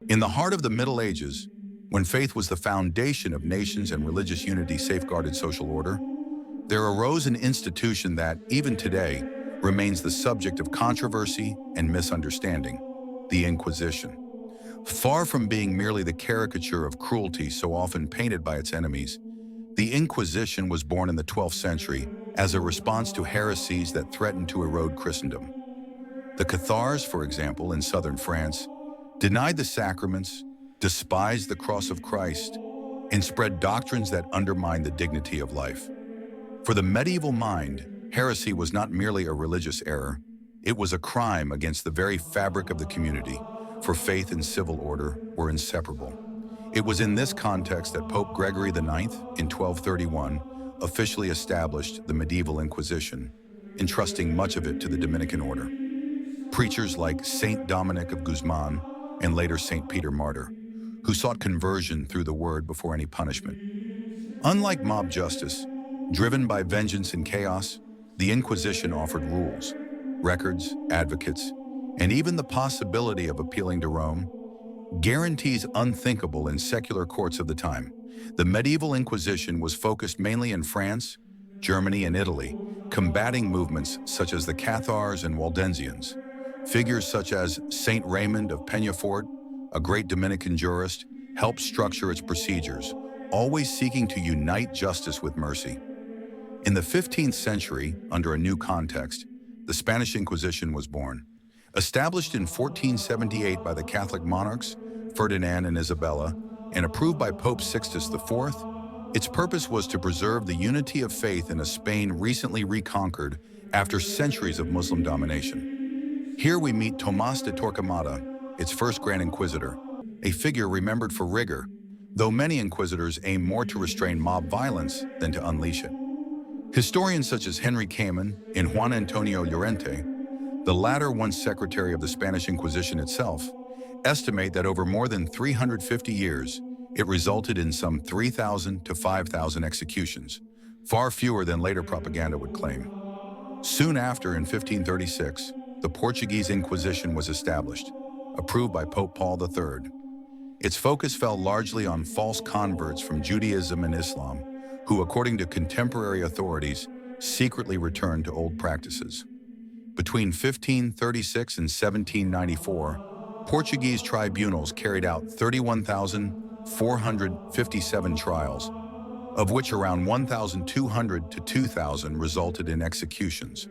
In the heart of the Middle Ages, when faith was the foundation of nations and religious unity safeguarded social order, there arose an institution that, even today, remains the subject of controversy and misunderstanding: the Inquisition. Far from being merely the caricature of cruelty so often painted by its enemies, the Inquisition was born in the 12th century as a response to heresies that threatened to erode Christendom. The Cathars, for example, in southern France, denied the sacraments, despised the cross of Christ, and spread doctrines that undermined the dignity of life. For the medieval mind, heresy was not merely a religious error, it was a crime against the very fabric of the community, for faith and civil order were inseparable. It was in this context that Pope Gregory IX, in 1231, officially established the Medieval Inquisition, entrusting much of it to the Dominican order. Preachers like Saint Dominic of Guzmán and later Saint Peter Martyr, who sought conversion through the word before any punishment. Unlike mob justice, driven by vengeance and chaos, the Inquisition offered rules, records, advocates, and even the possibility of appealing to Rome, guarantees unthinkable in secular courts of the time. The medieval Inquisition was focused mainly in France, Germany, and Italy, combating movements such as the Cathars and Waldensians. Figures such as Saint Raymond of Peñafort, a great Dominican jurist, helped structure its procedures, always seeking to unite justice with mercy. In the 15th century, under a new context, the Spanish Inquisition was born. Established in 1478 by the Catholic monarchs, Ferdinand and Isabella, and approved by Pope Sixtus IV, its purpose was to preserve the unity of faith in a Spain recently reconquered after centuries of Muslim domination. Here we meet Tomás de Torquemada, its first Grand Inquisitor, a figure remembered for rigor, though many inquisitors aim more to restrain mob violence than to unleash it. Historians such as Henry Kamen and Juan Antonio Llorente, the latter once secretary of the Spanish Inquisition itself, estimate that over more than 350 years, it resulted in some 3,000 to 5,000 executions, far fewer than later propaganda would claim. Soon after, in 1536, the Portuguese Inquisition was established, approved by Pope Paul III. Its focus fell largely on false converts from Judaism and Islam, who, according to contemporary authorities, secretly returned to old practices. Between 1536 and 1794, Portuguese tribunals carried out 31,457 trials, of which around 1,200 to 2,000 resulted in executions.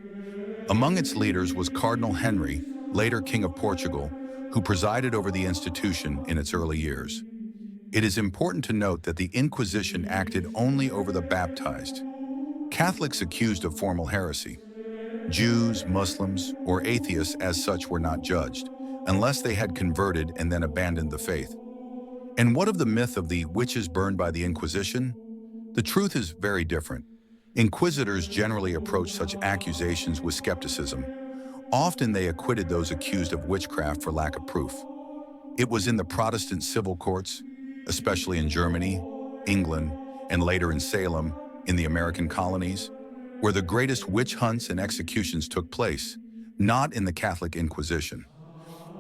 Among its leaders was Cardinal Henry, later King of Portugal, who presided over the institution in its early years. It is important to note that the Inquisition acted only over the baptized. Catholics accused of formal heresy. Jews, Muslims, or atheists as such were not judged, unless they had converted and then abandoned the faith. And what of the myth of the witches burned by the Inquisition? The truth is very different. Inquisitors generally approached such accusations with skepticism. Often they acquitted those accused of witchcraft for lack of proof. It was in the Protestant civil courts, especially in Germany, England, and later in Salem, in the American colonies, where the greatest witch hunts and executions took place, not in the Catholic Inquisition.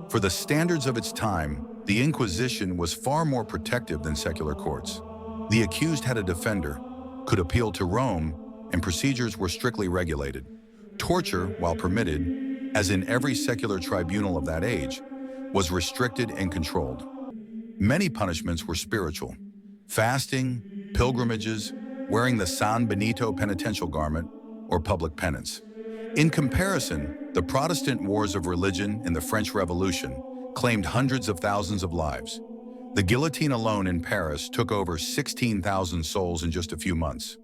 For the standards of its time, the Inquisition was far more protective than secular courts. The accused had a defender, could appeal to Rome, and procedures were strictly regulated. Torture, while permitted, as in every secular tribunal of that age, was restricted and controlled. Many punishments were spiritual: fasting, pilgrimages, wearing the San Benito penitential garment, or public penance. In comparison, the Protestant wars of religion in the French Revolution claimed hundreds of thousands of lives. The guillotine alone in Paris took over 16,000 souls in just a few months.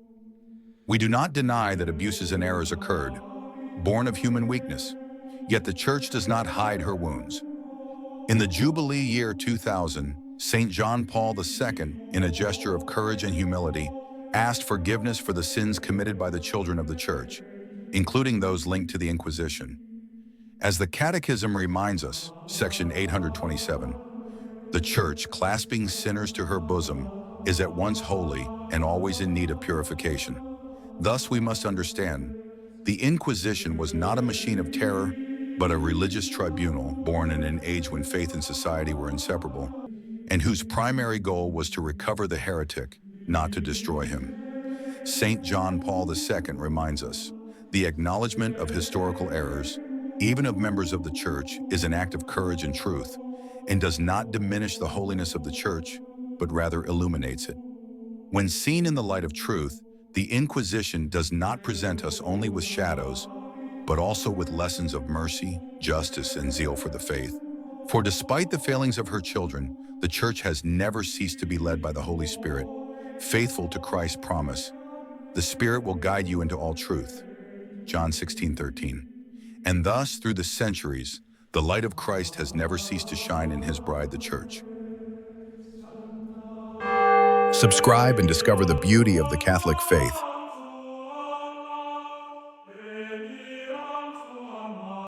We do not deny that abuses and errors occurred, born of human weakness, yet the Church does not hide her wounds. In the Jubilee year 2000, St. John Paul II, in a gesture of courage and humility, asked forgiveness for the sins committed by the children of the Church, including those linked to the Inquisition. As the Catechism reminds us, section 827, the Church, clasping sinners to her bosom, is at once holy and always in need of purification. Thus we must understand, the Inquisition was not a machine of terror, but a religious tribunal born in an age when faith and society were inseparable. and whose primary goal was to recover the heretic, not to destroy him. St. John Paul II reminds us, the acknowledgement of historical errors, even of members of the Church, is an act of courage and truth, and does not diminish the holiness of the Church, but rather illuminates it. When seen in the light of truth, the Inquisition does not present us only with shadows, but also with lessons of mercy, justice, and zeal for the faith. For despite the failings of her children, the Church has never ceased to be led by the Holy Spirit, faithful to Christ's promise. The Spirit will guide you into all truth. John 16:13. And thus, through the centuries, the light of Christ has never ceased to shine in his bride, the Church. Subscribe and discover the beauty of the Catholic faith.